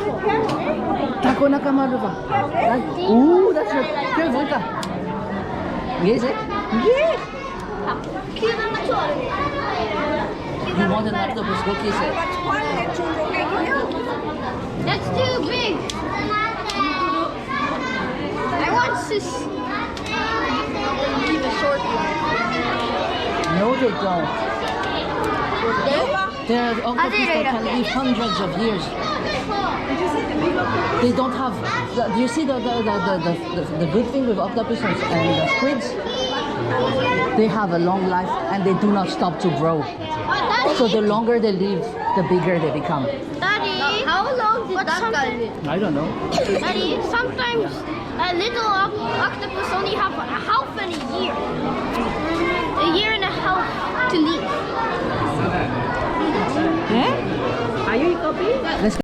Taco nakamaru ba? Ooh, that's a careful ka. Yes, eh? Yes. You want an octopus? Go kiss it. That's too big. I want this. Leave a short one. No, they don't. There are octopus that can live hundreds of years. They don't have. Do you see the good thing with octopus and squids? They have a long life and they do not stop to grow. So the longer they live, the bigger they become. Daddy, how long did that guy live? I don't know. Daddy, sometimes a little octopus only have half a year and a half to live. Eh? Are you copy? Let's